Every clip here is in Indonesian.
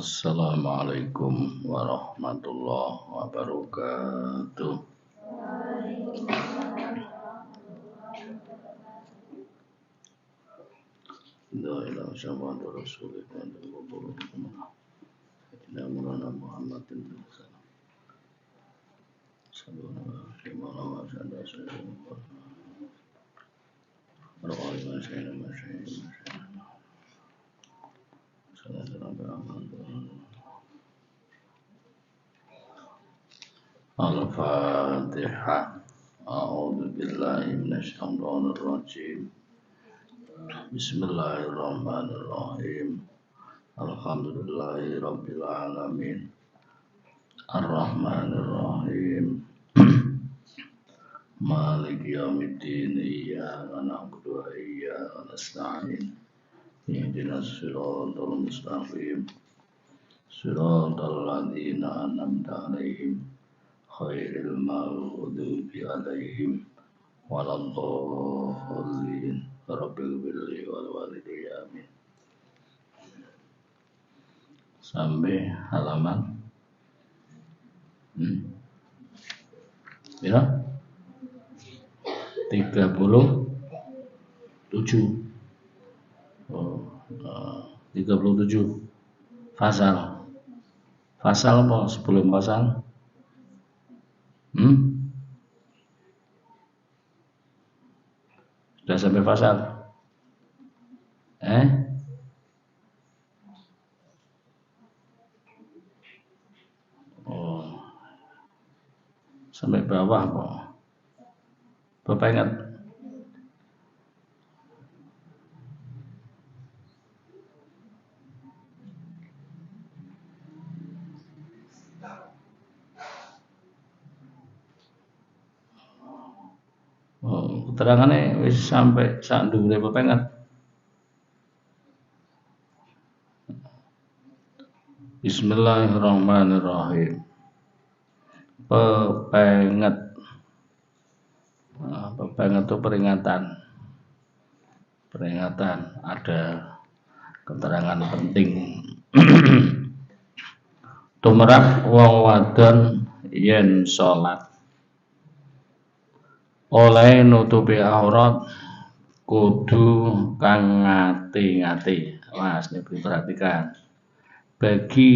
Assalamualaikum warahmatullahi wabarakatuh. La ilaha illallah wa rasulullah Inna Muhammadin Al-Fatihah. A'udzu billahi minasyaitonir rajim. Bismillahirrahmanirrahim. Alhamdulillahi rabbil alamin. Ar-Rahmanir-Rahim. Maliki yaumiddin. Iyyaka na'budu wa iyyaka nasta'in. Ihdinas siratal mustaqim. Siratal ladzina an'amta 'alaihim khairil maghdubi 'alaihim waladdallin. Rabbil birri wal walidayya amin. Sampai halaman ya 37. 37 Fasal apa sebelum pasal? Sudah sampai fasal? Sampai bawah kok. Bapak ingat? Keterangannya wis sampai sak ndure Bapak ingat? Bismillahirrahmanirrahim. Pepenget. Pepenget itu peringatan. Ada keterangan penting. Tumrap wong wadon yen salat oleh nutupi aurat kudu kang ngati-ngati. Mas, perhatikan. Bagi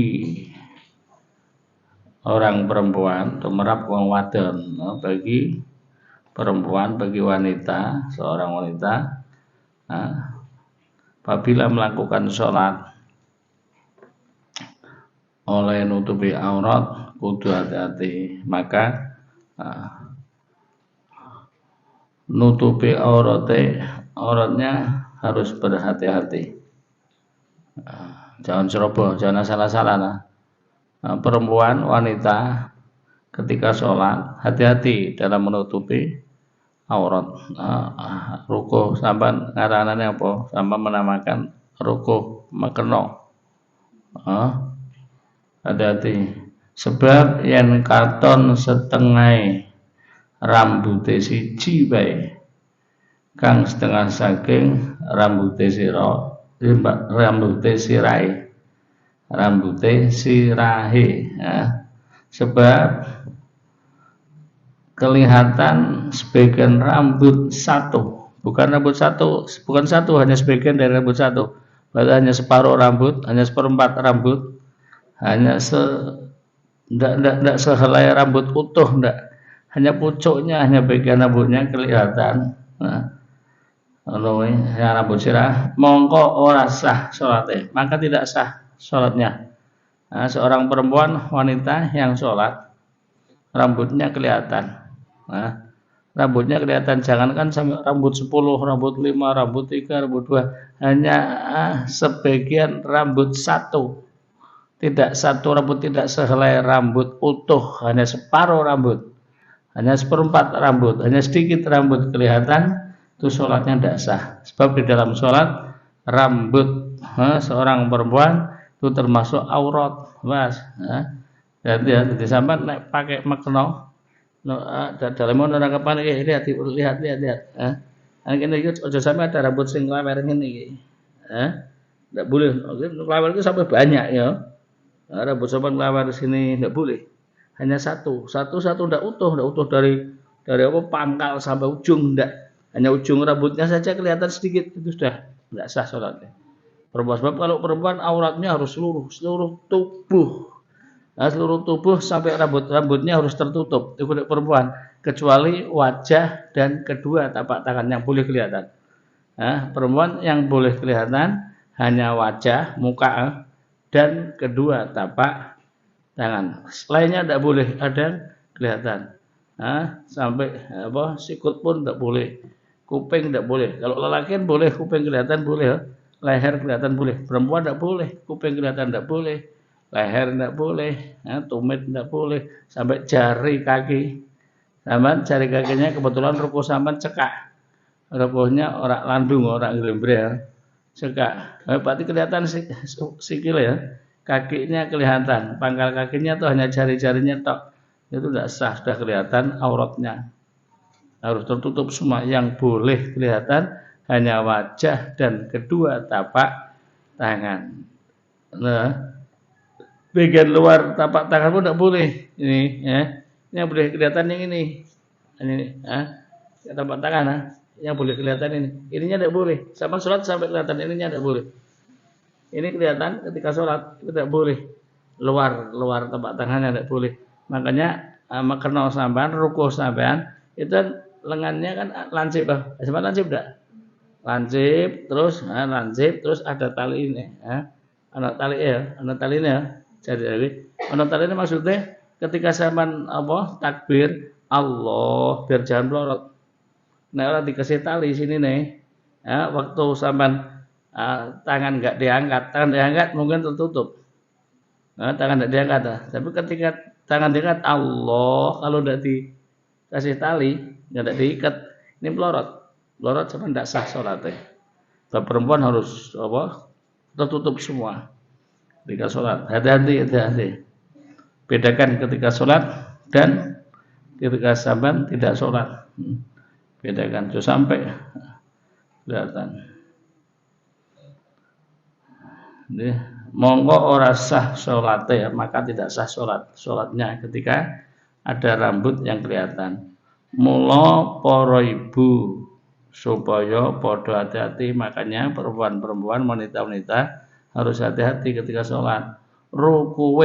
orang perempuan, tumrap wong wadon, bagi perempuan, bagi wanita, seorang wanita, apabila melakukan sholat oleh nutupi aurat, kudu hati-hati. Maka nutupi auratnya harus berhati-hati. Jangan ceroboh, jangan salah-salah. Perempuan, wanita ketika sholat hati-hati dalam menutupi aurat. Rukuh sampai ngaranane apa? Sampai menamakan rukuh makeno. Hati-hati. Sebab yen katon setengah rambute siji bae kang setengah saking rambute sirahe sebab kelihatan sebagian rambut satu, bukan satu, hanya sebagian dari rambut satu, berarti hanya separuh rambut, hanya seperempat rambut, hanya tidak sehelai rambut utuh, tidak, hanya pucuknya, hanya bagian rambutnya kelihatan. Yang rambut sirah mongko ora sah sholatnya, maka tidak sah sholatnya. Seorang perempuan wanita yang sholat rambutnya kelihatan. Rambutnya kelihatan, jangankan sampai rambut 10, rambut 5, rambut 3, rambut 2, hanya sebagian rambut satu. Tidak satu rambut, tidak sehelai rambut utuh, hanya separuh rambut, hanya seperempat rambut, hanya sedikit rambut kelihatan, itu sholatnya tidak sah. Sebab di dalam sholat rambut seorang perempuan itu termasuk aurat, Mas. Jadi sampai naik pakai makna dalam nerangkapan iki lihat. Ini aja sampai ada rambut sing lawer ngene iki. Enggak boleh. Lawer itu sampai banyak ya. Rambut sampean kelewat sini enggak boleh. Hanya satu enggak utuh dari apa pangkal sampai ujung enggak. Hanya ujung rambutnya saja kelihatan sedikit itu sudah enggak sah salatnya. Perempuan sebab kalau perempuan auratnya harus seluruh tubuh. Nah, seluruh tubuh sampai rambutnya harus tertutup. Itu perempuan kecuali wajah dan kedua tapak tangan yang boleh kelihatan. Nah, perempuan yang boleh kelihatan hanya wajah, muka dan kedua tapak tangan. Lainnya tidak boleh ada kelihatan. Nah, sampai apa sikut pun tidak boleh. Kuping tidak boleh. Kalau lelaki boleh kuping kelihatan boleh, leher kelihatan boleh. Perempuan tidak boleh, kuping kelihatan tidak boleh, leher tidak boleh, tumit tidak boleh, sampai jari kaki. Sampai jari kakinya kebetulan ruko sampai cekak. Rukohnya orang landung, orang gelembrel. Cekak. Berarti kelihatan sikil ya. Kakinya kelihatan, pangkal kakinya tuh hanya jari-jarinya tok. Itu tidak sah, sudah kelihatan auratnya. Harus tertutup semua. Yang boleh kelihatan hanya wajah dan kedua tapak tangan. Nah, bagian luar tapak tangan pun tidak boleh. Ini ya. Ini yang boleh kelihatan yang ini. Ini tapak tangan yang boleh kelihatan ini. Ininya tidak boleh. Sama sholat sampai kelihatan ininya tidak boleh. Ini kelihatan ketika sholat tidak boleh. Luar tapak tangannya tidak boleh. Makanya makenal sampean, rukuh sampean itu lengannya kan lancip, sampean lancip enggak? Lancip terus ada tali ini, ada tali ya, ada talinya. Jadi ada tali ini maksudnya ketika sampean apa takbir Allah biar jangan melorot. Nah, orang dikasih tali sini nih. Ya, waktu sampean tangan enggak diangkat mungkin tertutup. Nah, tangan enggak diangkat. Tapi ketika tangan diangkat Allah, kalau enggak dikasih tali, enggak diikat, ini pelorot. Pelorot sampai enggak sah salatnya. Sebab perempuan harus apa? Tertutup semua ketika salat. Hati-hati. Bedakan ketika salat dan ketika sampean tidak salat. Bedakan sampai kelihatan. Monggo ora sah salate ya, maka tidak sah salatnya ketika ada rambut yang kelihatan. Mula para ibu supaya padha hati-hati, makanya perempuan-perempuan wanita-wanita harus hati-hati ketika salat. Rukuh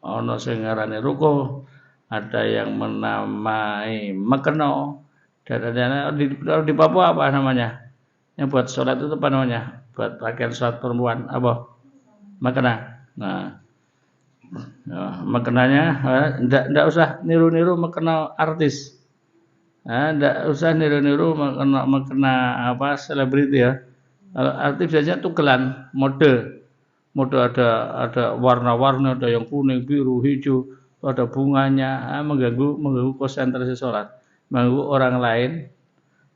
ana sing ngarani rukuh, ada yang menamai mekeno, dan ada di Papua apa namanya? Yang buat salat itu apa namanya? Buat pakaian salat perempuan apa? Mekena. Nah, mekenanya enggak usah niru-niru mekena artis. Enggak usah niru-niru mekena apa selebriti ya. Kalau artis biasanya tukelan mode. Mode ada warna-warni, ada yang kuning, biru, hijau, ada bunganya, mengganggu konsentrasi sholat, mengganggu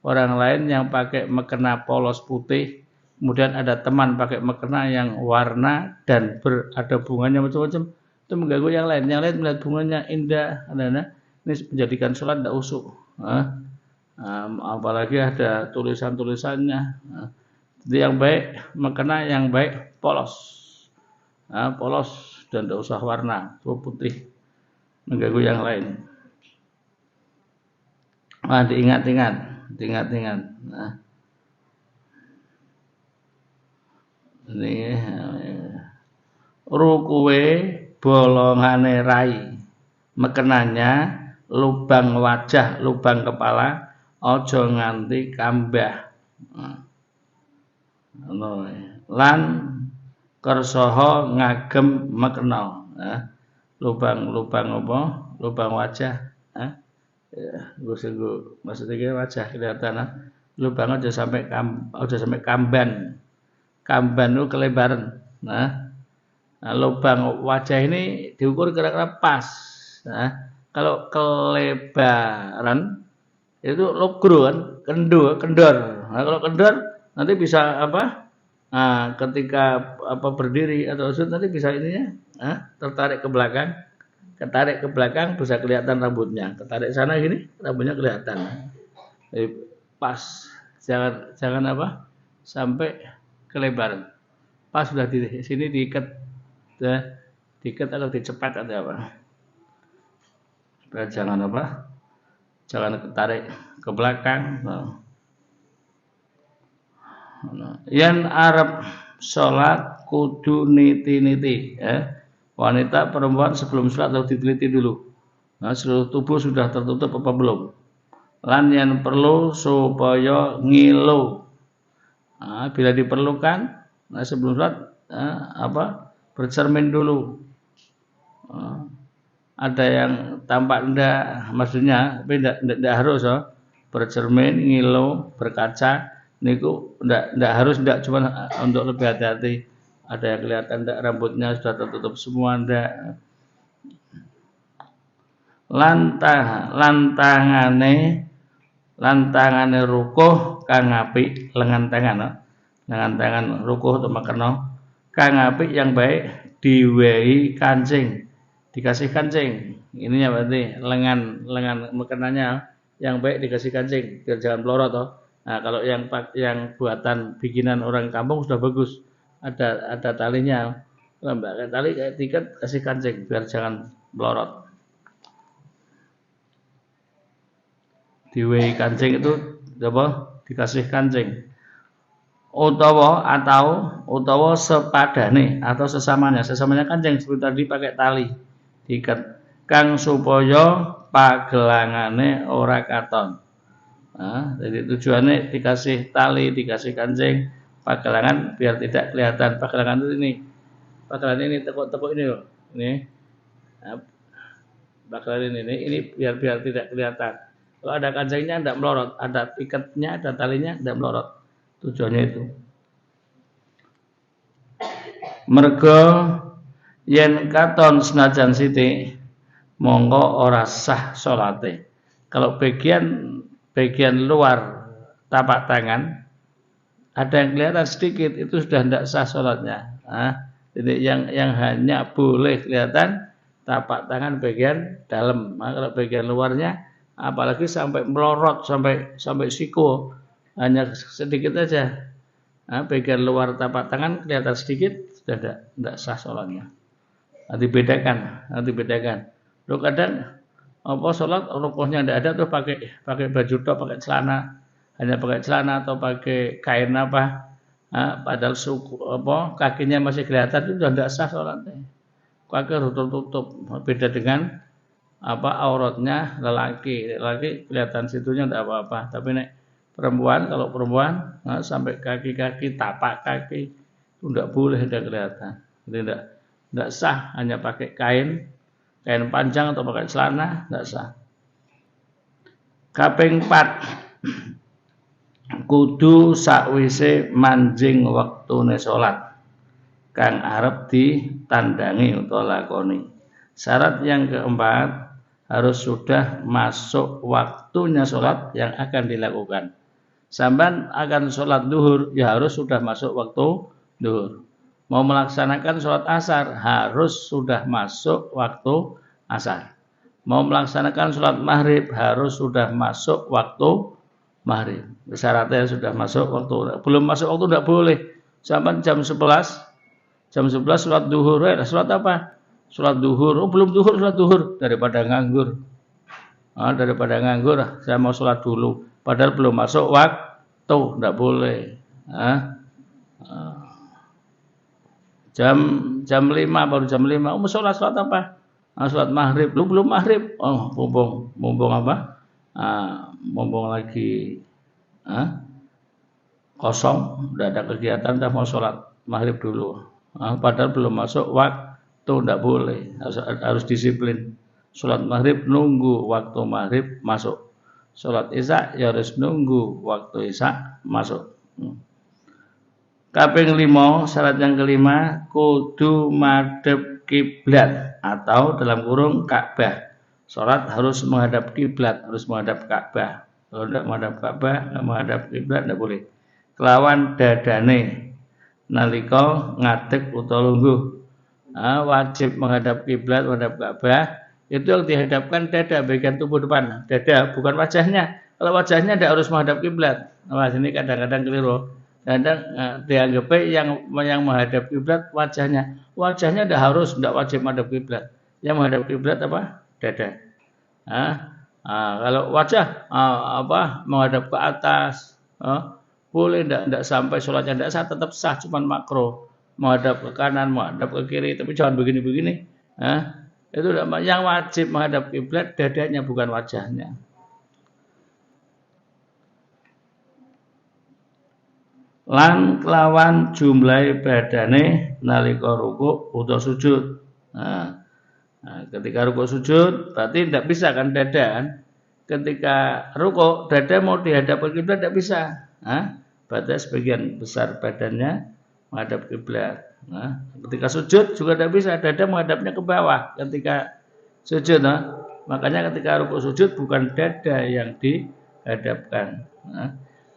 orang lain yang pakai mekena polos putih, kemudian ada teman pakai mekena yang warna dan ada bunganya macam-macam, itu mengganggu yang lain. Yang lain melihat bunganya indah, ini menjadikan sholat tidak usuk. Apalagi ada tulisan-tulisannya. Jadi yang baik mekena yang baik polos. Polos dan tidak usah warna putih mengganggu yang lain. Diingat-ingat. Ini rukuwe bolongane rai, mekenanya lubang wajah, lubang kepala, aja nganti kambah. Lan kersaha ngagem mekena. Lubang apa? Lubang wajah. Maksudnya wajah kelihatan. Lubang aja sampai kamban. Kamban itu kelebaran. Lubang wajah ini diukur kira-kira pas. Kalau kelebaran itu logro kan, kendor. Kalau kendor nanti bisa apa? Ketika berdiri atau sujud nanti bisa ininya tertarik ke belakang. Ketarik ke belakang bisa kelihatan rambutnya. Ketarik sana gini rambutnya kelihatan. Jadi pas. Jangan sampai kelebaran. Pas sudah di sini diikat diikat atau dicepat atau apa? Supaya jangan apa? Jangan ketarik ke belakang. Yen arep sholat kudu niti-niti, ya. Wanita perempuan sebelum sholat harus diteliti dulu. Nah, seluruh tubuh sudah tertutup apa belum? Lan yang perlu supaya ngilu. Nah, bila diperlukan, nah sebelum sholat bercermin dulu. Ada yang tampak enggak, maksudnya, tapi enggak harus, bercermin, ngilu, berkaca, niku enggak harus, enggak cuma untuk lebih hati-hati. Ada yang kelihatan enggak rambutnya sudah tertutup semua, enggak. Lantangane rukuh kang apik, lengan tangan rukuh atau makerno kang apik yang baik diwehi kancing, dikasih kancing. Ininya berarti lengan makanannya yang baik dikasih kancing biar jangan pelorot toh. Nah, kalau yang buatan bikinan orang kampung sudah bagus, ada talinya, lembak tali kayak tiket, kasih kancing biar jangan pelorot. Diwehi kancing itu apa? Dikasih kancing. Utawa sepadane atau sesamanya kancing seperti tadi pakai tali diikat kang supaya pagelangane ora katon. Nah, jadi tujuannya dikasih tali, dikasih kancing, pagelangan biar tidak kelihatan. Pagelangan itu ini. Pagelangan ini tekuk-tekuk ini loh. Ini. Nah, pagelangan ini biar tidak kelihatan. Kalau ada kancingnya tidak melorot, ada ikatnya, ada talinya tidak melorot. Tujuannya itu. Mergo yen katon senajan sithik monggo ora sah salate. Kalau bagian luar tapak tangan ada yang kelihatan sedikit, itu sudah tidak sah salatnya. Nah, jadi yang hanya boleh kelihatan tapak tangan bagian dalam. Nah, kalau bagian luarnya apalagi sampai melorot sampai siku, hanya sedikit aja. Nah, bagian luar tapak tangan kelihatan sedikit, sudah tidak sah sholatnya. Nanti bedakan. Loh, kadang sholat rukuhnya tidak ada tuh pakai baju tok, pakai celana, hanya pakai celana atau pakai kain apa. Nah, padahal kakinya masih kelihatan, itu sudah tidak sah sholatnya. Kaki tutup. Beda dengan auratnya lelaki kelihatan situnya tidak apa-apa, tapi kalau perempuan sampai kaki tapak kaki itu tidak boleh, tidak kelihatan. Jadi tidak sah, hanya pakai kain panjang atau pakai celana tidak sah. Kaping 4 kudu sakwise manjing wektune salat kang arep ditandangi utawa lakoni. Syarat yang keempat, harus sudah masuk waktunya sholat yang akan dilakukan. Sampai akan sholat duhur, ya harus sudah masuk waktu duhur. Mau melaksanakan sholat asar, harus sudah masuk waktu asar. Mau melaksanakan sholat maghrib, harus sudah masuk waktu maghrib. Syaratnya sudah masuk waktu. Belum masuk waktu tidak boleh. Sampai jam 11 sholat duhur. Sholat apa? Sholat duhur, belum duhur, sholat duhur, daripada nganggur. Saya mau sholat dulu, padahal belum masuk waktu, tidak boleh. Jam 5, baru jam 5, mau sholat apa? Sholat maghrib, belum maghrib. Mumpung apa? Mumpung lagi kosong, tidak ada kegiatan, dah mau sholat maghrib dulu. Padahal belum masuk waktu. Itu tidak boleh, harus disiplin. Sholat maghrib nunggu waktu maghrib masuk. Sholat isya ya harus nunggu waktu isya masuk. Kaping 5, syarat yang kelima, kudu madhep kiblat atau dalam kurung Ka'bah. Sholat harus menghadap kiblat, harus menghadap Ka'bah. Kalau tidak menghadap Ka'bah, tidak menghadap kiblat tidak boleh. Kelawan dadane nalika ngadeg utawa lungguh. Wajib menghadap kiblat, menghadap Ka'bah. Itu yang dihadapkan dada, bagian tubuh depan, dada, bukan wajahnya. Kalau wajahnya tidak harus menghadap kiblat. Wah, ini kadang-kadang keliru. Kadang dianggap yang menghadap kiblat wajahnya. Wajahnya tidak wajib menghadap kiblat. Yang menghadap kiblat apa? Dada. Nah, kalau wajah menghadap ke atas, boleh tidak sampai sholatnya tidak sah, tetap sah, cuman makro menghadap ke kanan, menghadap ke kiri, tapi jangan begini-begini. Itu yang wajib menghadap kiblat dadanya, bukan wajahnya. Lan kelawan jumlah badane nalika ruku utawa sujud. Ketika ruku sujud berarti tidak bisa kan dada kan? Ketika ruku dada mau dihadap ke kiblat tidak bisa. Berarti sebagian besar badannya menghadap kiblat. Ketika sujud juga tidak bisa, dada menghadapnya ke bawah ketika sujud. Makanya ketika ruku sujud bukan dada yang dihadapkan.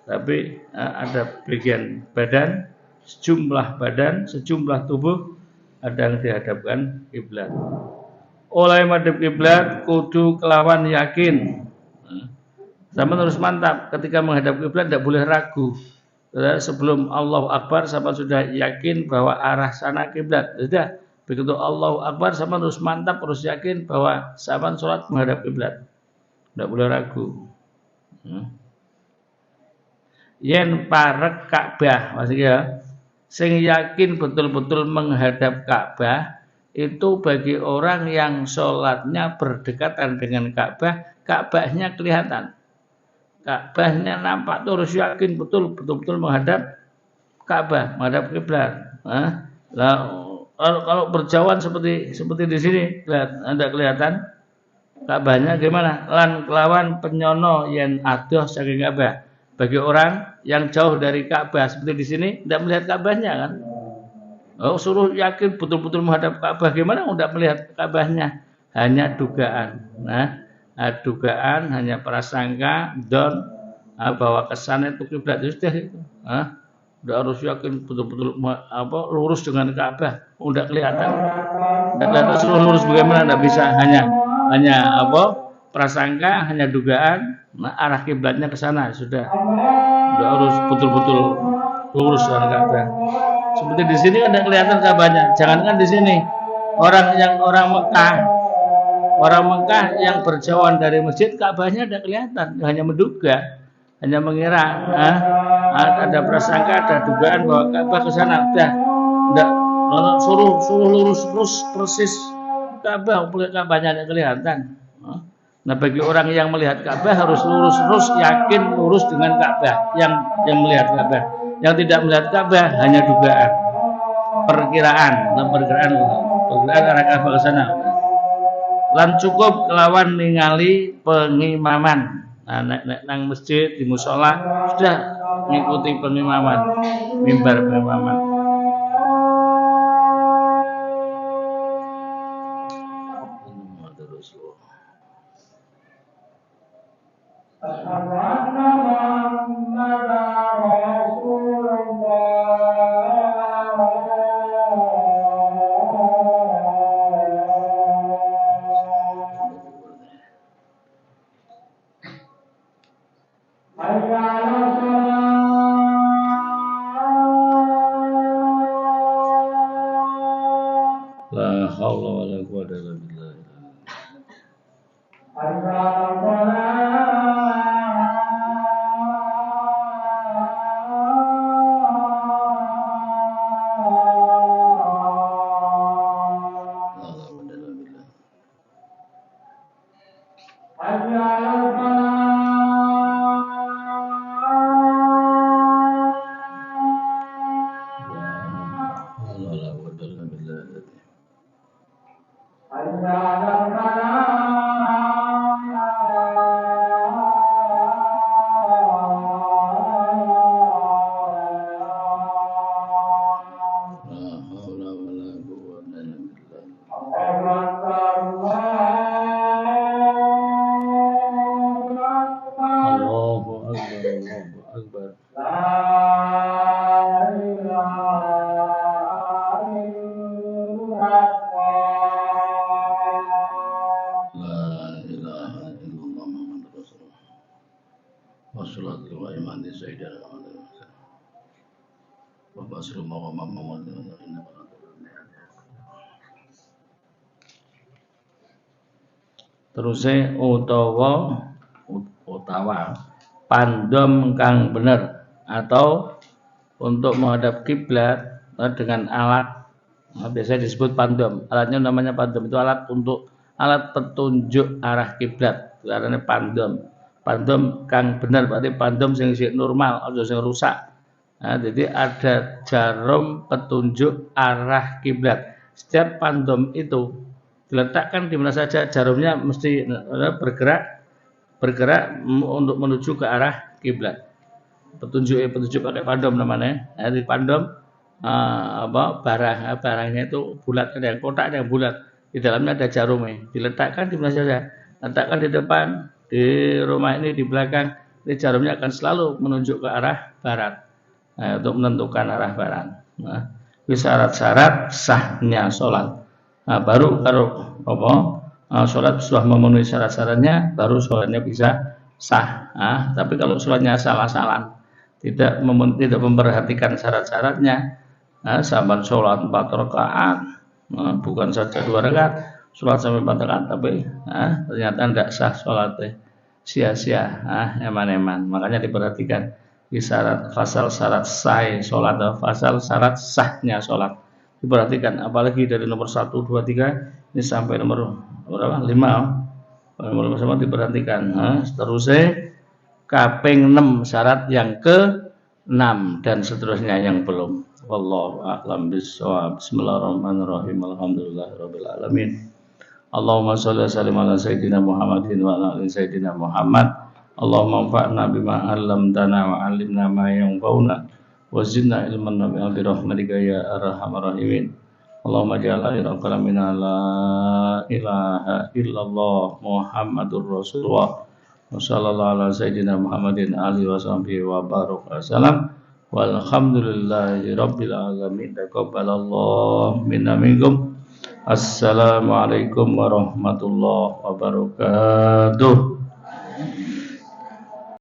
Tapi ada bagian badan, sejumlah tubuh ada yang dihadapkan kiblat. Oleh madhab kiblat kudu kelawan yakin. Sama harus mantap ketika menghadap kiblat tidak boleh ragu. Sebelum Allahu Akbar sama sudah yakin bahwa arah sana kiblat. Sudah begitu Allahu Akbar sama harus mantap, harus yakin bahwa sahabat sholat menghadap kiblat. Tidak boleh ragu. Yen parek Ka'bah, maksudnya sing yakin betul-betul menghadap Ka'bah itu bagi orang yang sholatnya berdekatan dengan Ka'bah, Ka'bahnya kelihatan, Ka'bahnya nampak, terus yakin betul-betul menghadap Ka'bah, menghadap kiblat. Kalau berjauhan seperti di sini, Anda kelihatan Ka'bahnya gimana? Lan kelawan penyono yen adoh saking Ka'bah. Bagi orang yang jauh dari Ka'bah seperti di sini tidak melihat Ka'bahnya kan? Suruh yakin betul-betul menghadap Ka'bah, gimana tidak melihat Ka'bahnya? Hanya dugaan. Dugaan hanya prasangka don bahwa kesana itu kiblat sudah itu. Tidak harus yakin betul-betul lurus dengan Ka'bah. Tidak kelihatan. Tidak kelihatan suruh lurus bagaimana, tidak bisa, hanya prasangka, hanya dugaan. Arah kiblatnya ke sana sudah. Tidak harus betul-betul lurus dengan Ka'bah. Seperti di sini kan tidak kelihatan Ka'bahnya. Jangankan di sini, orang Mekah yang berjauhan dari masjid, Ka'bahnya tidak kelihatan, hanya menduga, hanya mengira. Ada prasangka, ada dugaan bahwa Ka'bah ke sana. Tidak suruh lurus persis Ka'bah, Ka'bahnya tidak kelihatan. Nah, bagi orang yang melihat Ka'bah harus lurus, yakin lurus dengan Ka'bah. Yang melihat Ka'bah, yang tidak melihat Ka'bah hanya dugaan, perkiraan arah Ka'bah ke sana. Lan cukup kelawan ningali pengimaman. Nang masjid di musola sudah mengikuti pengimaman, mimbar pengimaman. La haula wala quwwata illa billah. Wassalatu wa iman di Sayyidina Muhammad. Bapak suruh mau ngomong. Terusé utawa pandom kang bener atau untuk menghadap kiblat dengan alat biasanya disebut pandom. Alatnya namanya pandom, itu alat petunjuk arah kiblat. Karena pandom kang bener berarti pandom sing normal, aja sing rusak. Nah, jadi ada jarum petunjuk arah kiblat. Setiap pandom itu diletakkan di mana saja, jarumnya mesti bergerak untuk menuju ke arah kiblat. Petunjuk pakai pandom namanya. Nah, di pandom barangnya itu bulat, ada yang kotak, ada yang bulat. Di dalamnya ada jarumnya. Diletakkan di mana saja. Letakkan di depan, di rumah ini, di belakang. Ini jarumnya akan selalu menunjuk ke arah barat. Nah, untuk menentukan arah barat. Nah, syarat-syarat sahnya sholat. Nah, baru kalau sholat sudah memenuhi syarat-syaratnya, baru sholatnya bisa sah. Nah, tapi kalau sholatnya salah-salah, tidak memperhatikan syarat-syaratnya, sampai sholat 4 rakaat, bukan saja 2 rakaat, sholat sampai 4 rakaat, tapi ternyata tidak sah sholatnya, sia-sia, eman-eman. Makanya diperhatikan di fasal syarat sah sholat atau fasal syarat sahnya sholat. Diperhatikan, apalagi dari nomor 1, 2, 3 ini sampai nomor berapa? 5. Nomor 5 diperhatikan. Seterusnya kaping 6 syarat yang ke-6 dan seterusnya yang belum. Wallahu a'lam bishawab. Bismillahirrahmanirrahim. Alhamdulillahirabbil alamin. Allahumma shalli wa sallim ala sayyidina Muhammadin wa ala ali sayyidina Muhammad. Allahumma anfa'na bima 'allamtana wa 'allimna ma yanfa'una wa zidna ilman nafi'an bi rahmatika ya arhamar rahimin. Allahumma ja'al akhira kalamina la ilaha illallah Muhammadur Rasulullah. Wassallallahu ala sayyidina Muhammadin alihi washabihi wa baraka wasallam. Walhamdulillahi rabbil alamin. Taqabbalallahu minna minkum. Assalamualaikum warahmatullahi wabarakatuh.